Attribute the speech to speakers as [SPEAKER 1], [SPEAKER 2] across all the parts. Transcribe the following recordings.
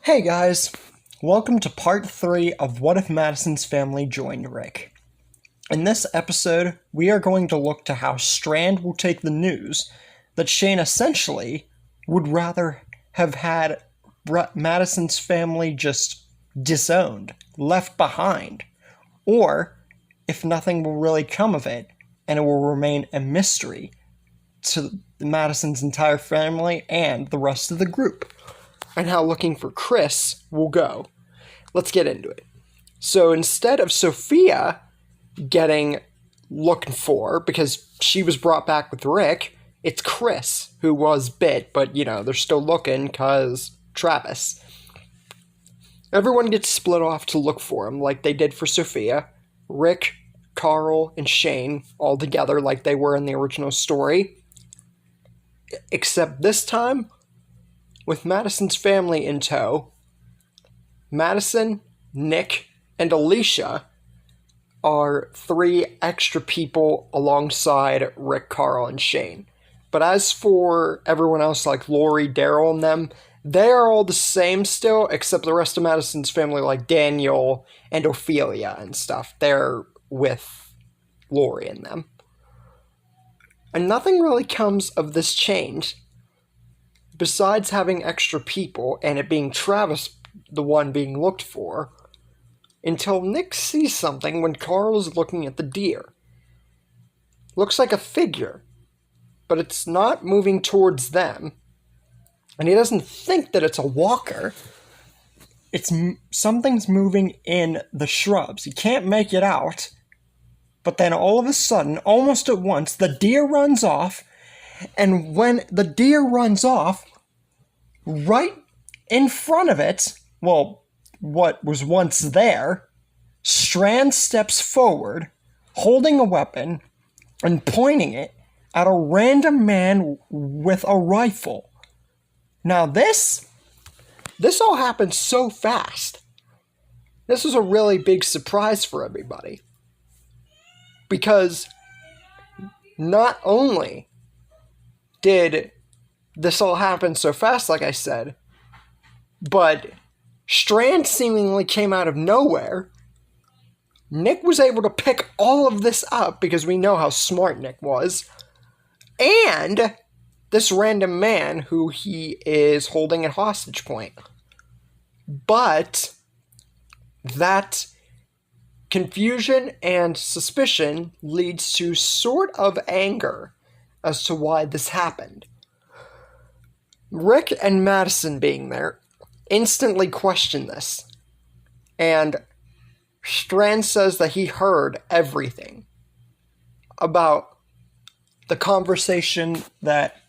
[SPEAKER 1] Hey guys, welcome to part 3 of What If Madison's Family Joined Rick. In this episode, we are going to look to how Strand will take the news that Shane essentially would rather have had Madison's family just disowned, left behind, or if nothing will really come of it and it will remain a mystery to Madison's entire family and the rest of the group, and how looking for Chris will go. Let's get into it. So instead of Sophia getting looked for because she was brought back with Rick, it's Chris who was bit, but they're still looking because Travis. Everyone gets split off to look for him like they did for Sophia. Rick, Carl, and Shane all together like they were in the original story. Except this time, with Madison's family in tow, Madison, Nick, and Alicia are 3 extra people alongside Rick, Carl, and Shane. But as for everyone else like Lori, Daryl, and them, they are all the same still, except the rest of Madison's family like Daniel and Ophelia and stuff. They're with Lori and them. And nothing really comes of this change, besides having extra people and it being Travis the one being looked for, until Nick sees something when Carl is looking at the deer. Looks like a figure, but it's not moving towards them, and he doesn't think that it's a walker. Something's moving in the shrubs. He can't make it out, but then all of a sudden, almost at once, the deer runs off. And when the deer runs off, right in front of it, well, what was once there, Strand steps forward, holding a weapon, and pointing it at a random man with a rifle. Now this all happened so fast. This was a really big surprise for everybody. Because not only did this all happen so fast, like I said, but Strand seemingly came out of nowhere. Nick was able to pick all of this up because we know how smart Nick was. And this random man who he is holding at hostage point. But that confusion and suspicion leads to sort of anger as to why this happened. Rick and Madison being there instantly question this, and Strand says that he heard everything about the conversation that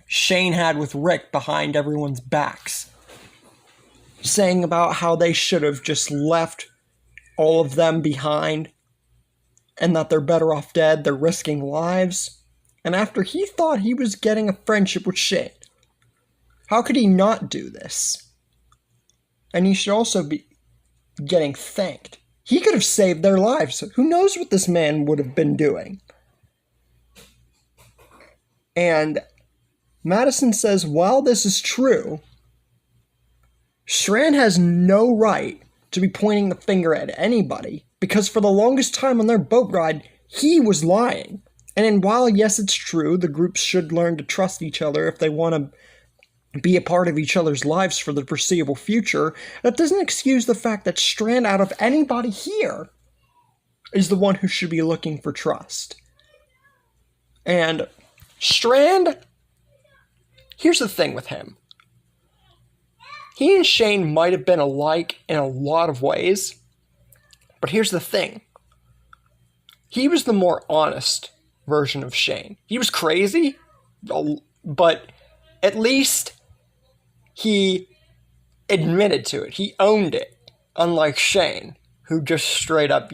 [SPEAKER 1] Shane had with Rick behind everyone's backs, saying about how they should have just left all of them behind and that they're better off dead, they're risking lives. And after he thought he was getting a friendship with Shane, how could he not do this? And he should also be getting thanked. He could have saved their lives. Who knows what this man would have been doing? And Madison says, while this is true, Strand has no right to be pointing the finger at anybody, because for the longest time on their boat ride, he was lying. And while, yes, it's true, the groups should learn to trust each other if they want to be a part of each other's lives for the foreseeable future, that doesn't excuse the fact that Strand, out of anybody here, is the one who should be looking for trust. And Strand, here's the thing with him. He and Shane might have been alike in a lot of ways, but here's the thing. He was the more honest version of Shane. He was crazy, but at least he admitted to it. He owned it, unlike Shane, who just straight up,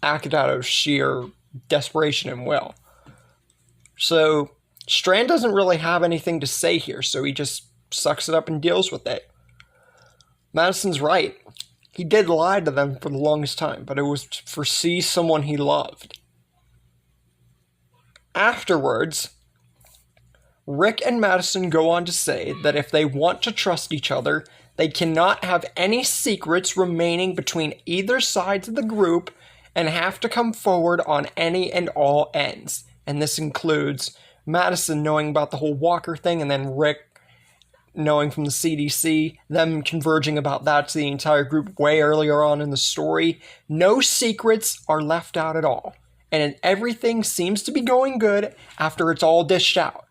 [SPEAKER 1] acted out of sheer desperation and will. So Strand doesn't really have anything to say here, so he just sucks it up and deals with it. Madison's right. he did lie to them for the longest time, but it was to foresee someone he loved. Afterwards, Rick and Madison go on to say that if they want to trust each other, they cannot have any secrets remaining between either sides of the group and have to come forward on any and all ends. And this includes Madison knowing about the whole Walker thing, and then Rick knowing from the CDC, them converging about that to the entire group way earlier on in the story. No secrets are left out at all. And everything seems to be going good after it's all dished out,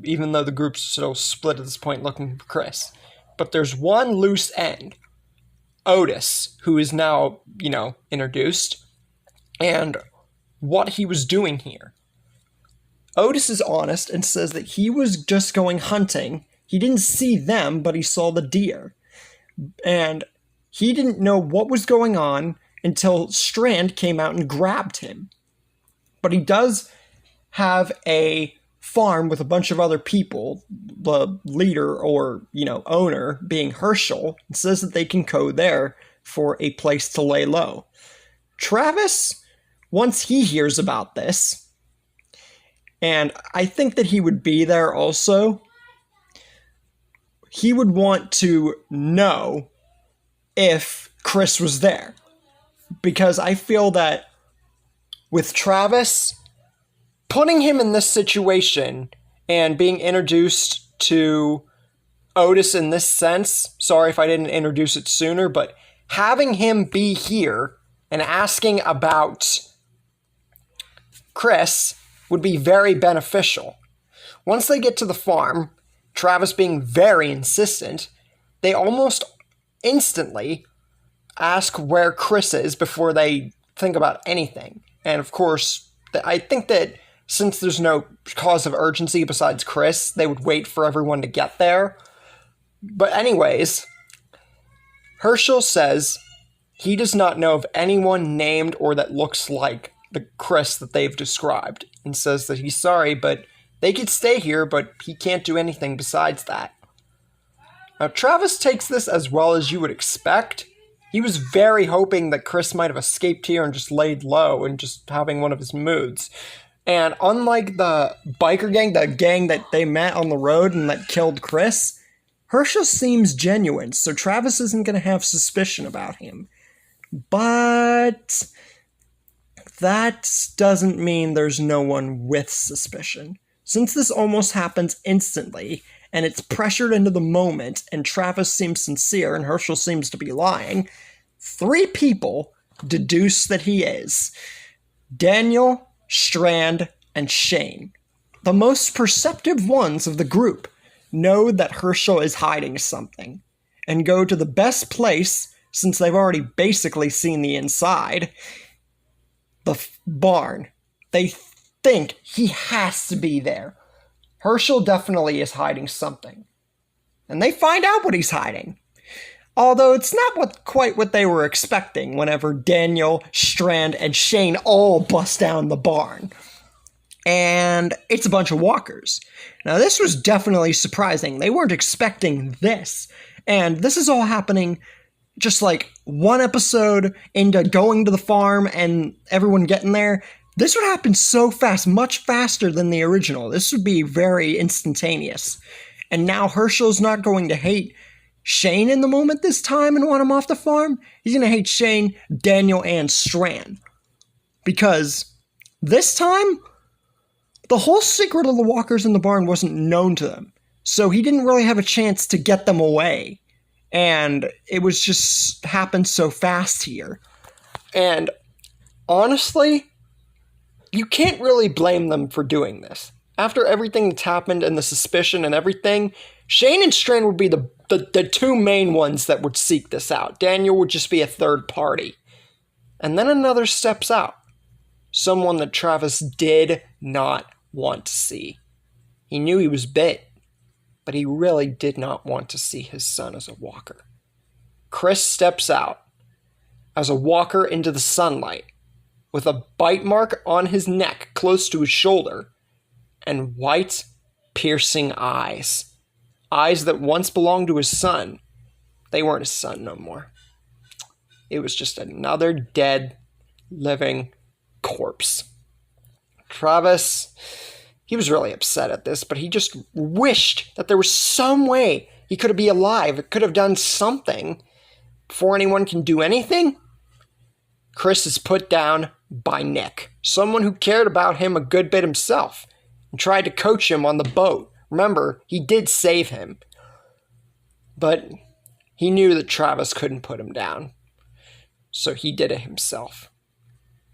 [SPEAKER 1] even though the group's still split at this point looking for Chris. But there's one loose end. Otis, who is now, introduced, and what he was doing here. Otis is honest and says that he was just going hunting. He didn't see them, but he saw the deer. And he didn't know what was going on until Strand came out and grabbed him. But he does have a farm with a bunch of other people, the leader or, owner being Hershel, and says that they can go there for a place to lay low. Travis, once he hears about this, and I think that he would be there also, he would want to know if Chris was there. Because I feel that with Travis, putting him in this situation and being introduced to Otis in this sense, sorry if I didn't introduce it sooner, but having him be here and asking about Chris would be very beneficial. Once they get to the farm, Travis being very insistent, they almost instantly ask where Chris is before they think about anything. And of course, I think that since there's no cause of urgency besides Chris, they would wait for everyone to get there. But anyways, Hershel says he does not know of anyone named or that looks like the Chris that they've described, and says that he's sorry, but they could stay here, but he can't do anything besides that. Now, Travis takes this as well as you would expect. He was very hoping that Chris might have escaped here and just laid low and just having one of his moods. And unlike the biker gang, the gang that they met on the road and that killed Chris, Hershel seems genuine, so Travis isn't going to have suspicion about him. But that doesn't mean there's no one with suspicion. Since this almost happens instantly, and it's pressured into the moment, and Travis seems sincere and Hershel seems to be lying, 3 people deduce that he is. Daniel, Strand, and Shane. The most perceptive ones of the group know that Hershel is hiding something, and go to the best place, since they've already basically seen the inside, the barn. They think he has to be there. Hershel definitely is hiding something. And they find out what he's hiding. Although it's not quite what they were expecting whenever Daniel, Strand, and Shane all bust down the barn. And it's a bunch of walkers. Now this was definitely surprising. They weren't expecting this. And this is all happening just like one episode into going to the farm and everyone getting there. This would happen so fast, much faster than the original. This would be very instantaneous. And now Hershel's not going to hate Shane in the moment this time and want him off the farm. He's going to hate Shane, Daniel, and Strand. Because this time, the whole secret of the walkers in the barn wasn't known to them. So he didn't really have a chance to get them away. And it was just happened so fast here. And honestly, you can't really blame them for doing this. After everything that's happened and the suspicion and everything, Shane and Strand would be the 2 main ones that would seek this out. Daniel would just be a third party. And then another steps out. Someone that Travis did not want to see. He knew he was bit, but he really did not want to see his son as a walker. Chris steps out as a walker into the sunlight, with a bite mark on his neck close to his shoulder, and white, piercing eyes. Eyes that once belonged to his son. They weren't his son no more. It was just another dead, living corpse. Travis, he was really upset at this, but he just wished that there was some way he could be alive, could have done something. Before anyone can do anything, Chris is put down by Nick, someone who cared about him a good bit himself and tried to coach him on the boat. Remember, he did save him, but he knew that Travis couldn't put him down, so he did it himself.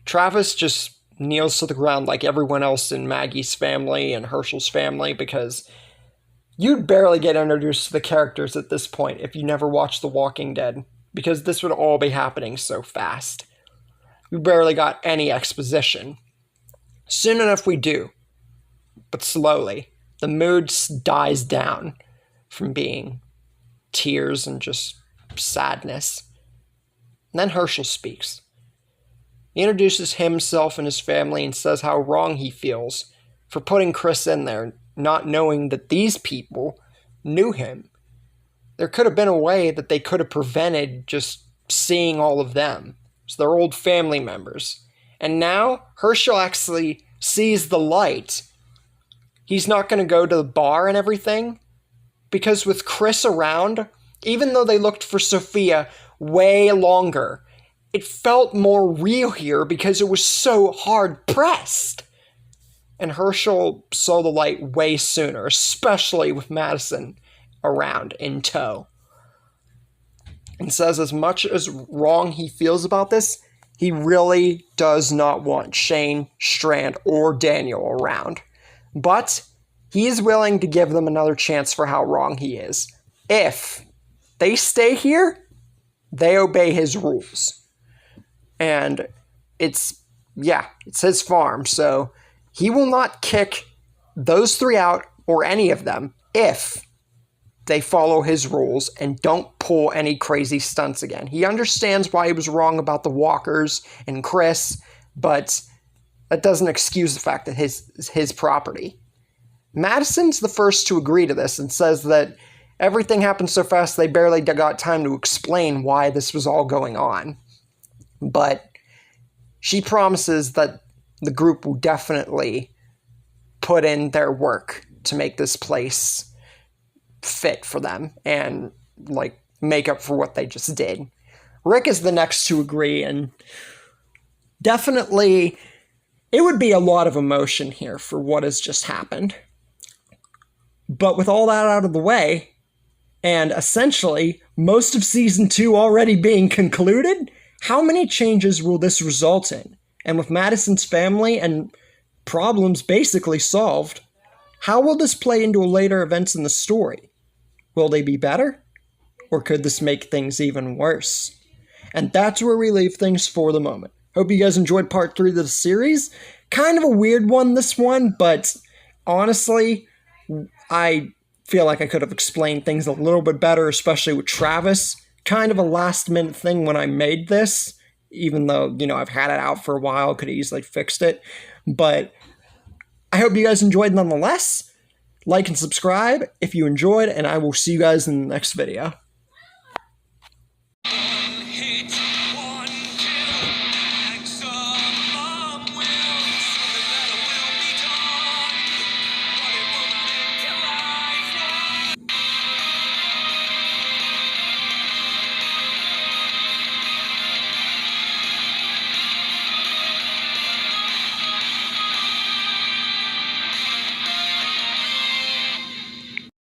[SPEAKER 1] Travis just kneels to the ground like everyone else in Maggie's family and Hershel's family, because you'd barely get introduced to the characters at this point if you never watched The Walking Dead, because this would all be happening so fast. We barely got any exposition. Soon enough we do, but slowly. The mood dies down from being tears and just sadness. And then Hershel speaks. He introduces himself and his family and says how wrong he feels for putting Chris in there, not knowing that these people knew him. There could have been a way that they could have prevented just seeing all of them. So they're old family members. And now Hershel actually sees the light. He's not going to go to the bar and everything, because with Chris around, even though they looked for Sophia way longer, it felt more real here because it was so hard pressed. And Hershel saw the light way sooner, especially with Madison around in tow. And says as much as wrong he feels about this, he really does not want Shane, Strand, or Daniel around. But he is willing to give them another chance for how wrong he is. If they stay here, they obey his rules. And it's his farm, so he will not kick those three out or any of them if they follow his rules and don't pull any crazy stunts again. He understands why he was wrong about the walkers and Chris, but that doesn't excuse the fact that it's his property. Madison's the first to agree to this and says that everything happened so fast they barely got time to explain why this was all going on. But she promises that the group will definitely put in their work to make this place fit for them and make up for what they just did. Rick is the next to agree, and definitely it would be a lot of emotion here for what has just happened. But with all that out of the way, and essentially most of Season 2 already being concluded, how many changes will this result in? And with Madison's family and problems basically solved, how will this play into later events in the story? Will they be better? Or could this make things even worse? And that's where we leave things for the moment. Hope you guys enjoyed part 3 of the series. Kind of a weird one, this one, but honestly, I feel like I could have explained things a little bit better, especially with Travis. Kind of a last-minute thing when I made this, even though, I've had it out for a while, could have easily fixed it. But I hope you guys enjoyed nonetheless. Like and subscribe if you enjoyed, and I will see you guys in the next video.